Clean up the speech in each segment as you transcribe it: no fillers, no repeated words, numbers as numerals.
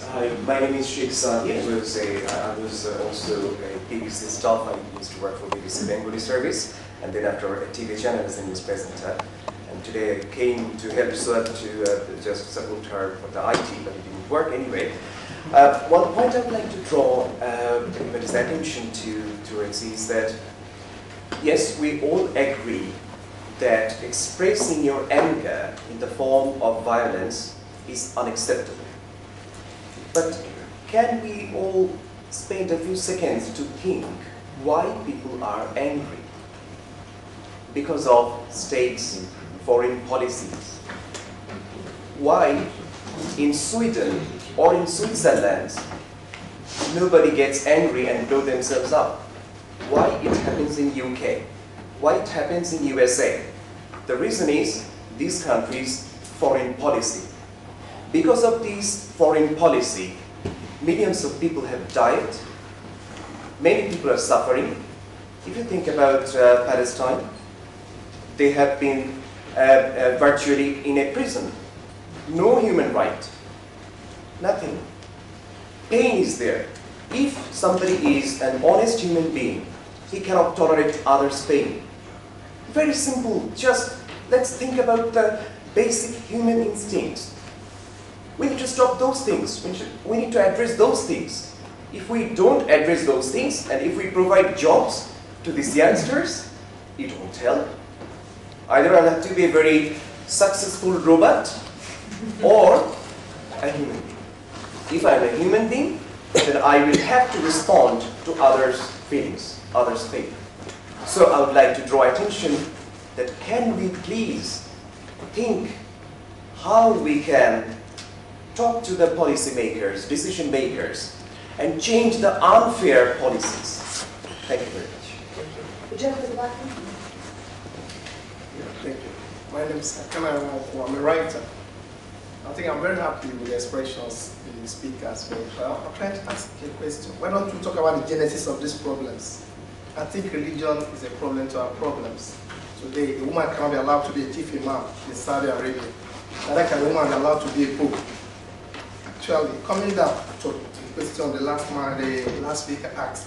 Hi, my name is Sheikh Sadi. I was also a BBC staff. I used to work for BBC Bengali service, and then after a TV channel as a news presenter. And today I came to help Suad to just support her for the IT, but it didn't work anyway. One point I'd like to draw everybody's attention towards is that, yes, we all agree that expressing your anger in the form of violence is unacceptable. But can we all spend a few seconds to think why people are angry? Because of states' foreign policies. Why in Sweden or in Switzerland nobody gets angry and blow themselves up? Why it happens in UK? Why it happens in USA? The reason is these countries' foreign policy. Because of this foreign policy, millions of people have died. Many people are suffering. If you think about Palestine, they have been virtually in a prison. No human right. Nothing. Pain is there. If somebody is an honest human being, he cannot tolerate others' pain. Very simple. Just let's think about the basic human instincts. We need to stop those things. We need to address those things. If we don't address those things, and if we provide jobs to these youngsters, it won't help. Either I'll have to be a very successful robot or a human being. If I'm a human being, then I will have to respond to others' feelings, others' pain. So I would like to draw attention that can we please think how we can talk to the policymakers, decision makers, and change the unfair policies. Thank you very much. The gentleman in the back. Yeah, thank you. My name is Akana Nwoko. I'm a writer. I think I'm very happy with the expressions the speakers made. But I'm trying to ask a question. Why don't we talk about the genesis of these problems? I think religion is a problem to our problems. Today, a woman cannot be allowed to be a chief imam in Saudi Arabia. Neither can a woman be allowed to be a pope. Actually, coming down to the question the last speaker asked,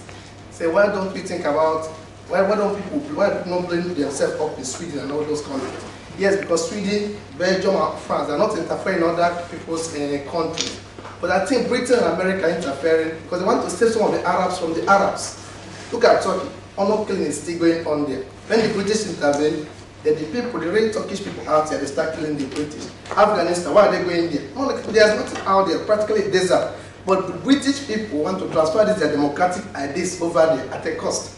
say, why don't we think about, why don't people not blame themselves up in Sweden and all those countries? Yes, because Sweden, Belgium, and France are not interfering in other people's countries. But I think Britain and America are interfering because they want to save some of the Arabs from the Arabs. Look at Turkey. Honor killing is still going on there. When the British intervene, then the people, the real Turkish people out there, they start killing the British. Afghanistan, why are they going there? No, there's nothing out there, practically desert. But the British people want to transfer their democratic ideas over there at a cost.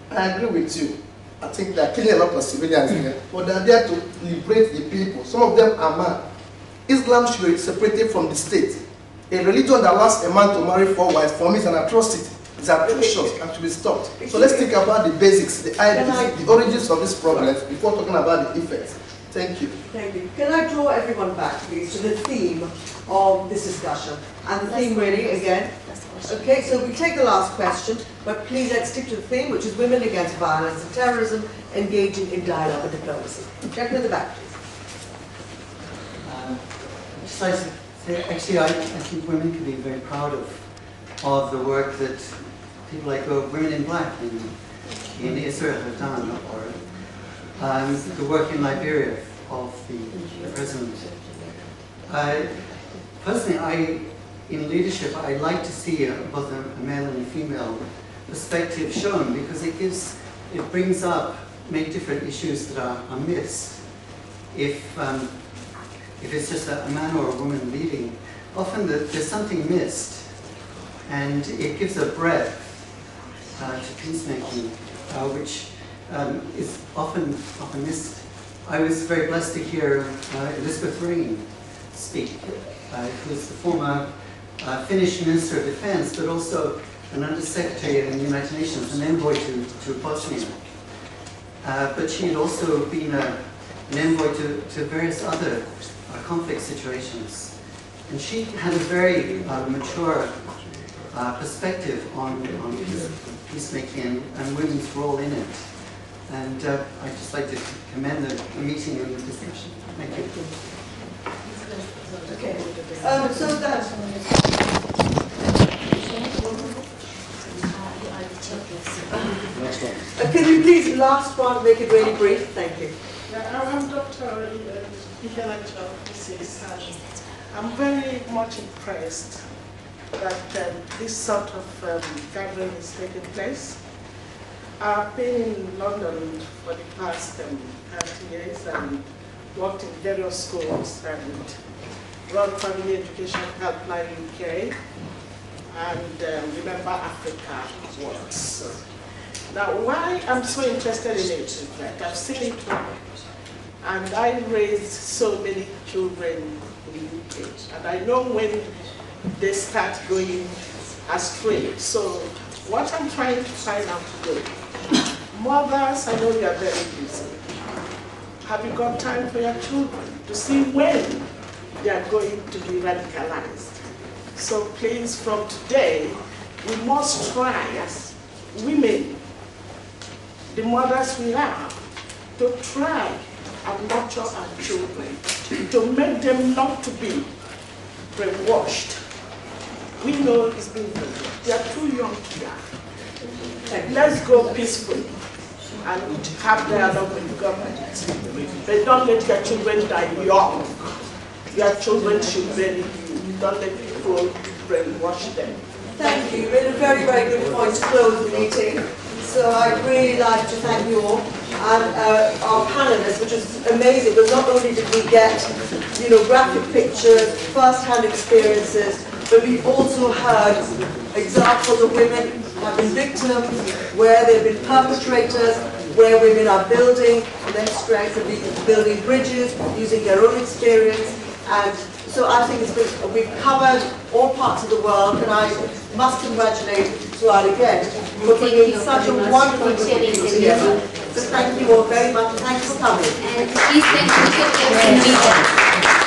I agree with you. I think they're killing a lot of civilians here, but they're there to liberate the people. Some of them are mad. Islam should be separated from the state. A religion that allows a man to marry 4 wives, for me, is an atrocity. It's atrocious and should be stopped. So let's think about the basics, the ideas, the origins of this problem before talking about the effects. Thank you. Thank you. Can I draw everyone back, please, to the theme of this discussion? And the theme really, again, okay, so we take the last question, but please let's stick to the theme, which is women against violence and terrorism, engaging in dialogue and diplomacy. Check in the back, please. Just like to say, actually, I think women can be very proud of the work that people like Women in Black in Israel have done, or the work in Liberia of the president. Personally, in leadership, I like to see both a male and a female perspective shown because it brings up many different issues that are missed. If it's just a man or a woman leading, often there's something missed. And it gives a breadth to peacemaking, which is often missed. I was very blessed to hear Elizabeth Ring speak, who is the former Finnish Minister of Defense, but also an Undersecretary in the United Nations, an envoy to Bosnia. But she had also been an envoy to various other conflict situations. And she had a very mature perspective on peacemaking and women's role in it. And I'd just like to commend the meeting and the discussion. Thank you. Okay. So that last one, make it really brief. Thank you. Yeah, I'm Dr. I'm very much impressed that this sort of gathering is taking place. I've been in London for the past 30 years and worked in various schools and run Family Education Helpline UK and Remember Africa works. Now, why I'm so interested in it is that I've seen it work, and I raised so many children in the UK, and I know when they start going astray. So, what I'm trying to find out today, mothers, I know you are very busy. Have you got time for your children to see when they are going to be radicalized? So please, from today, we must try as women, the mothers we have, to try and nurture our children, to make them not to be brainwashed. We know it's been, they are too young to die. Let's go peacefully and have dialogue with the government. They don't let their children die young. Their children should bury you. Don't let people brainwash them. Thank you. You made a very, very good point to close the meeting. So I'd really like to thank you all and our panelists, which is amazing because not only did we get, graphic pictures, first-hand experiences, but we also heard examples of women who have been victims, where they've been perpetrators, where women are building their strengths and building bridges, using their own experience. And so I think we've covered all parts of the world, and I must congratulate Suaad again for bringing such a wonderful group together. So thank you all very much. Thanks for coming. And please continue to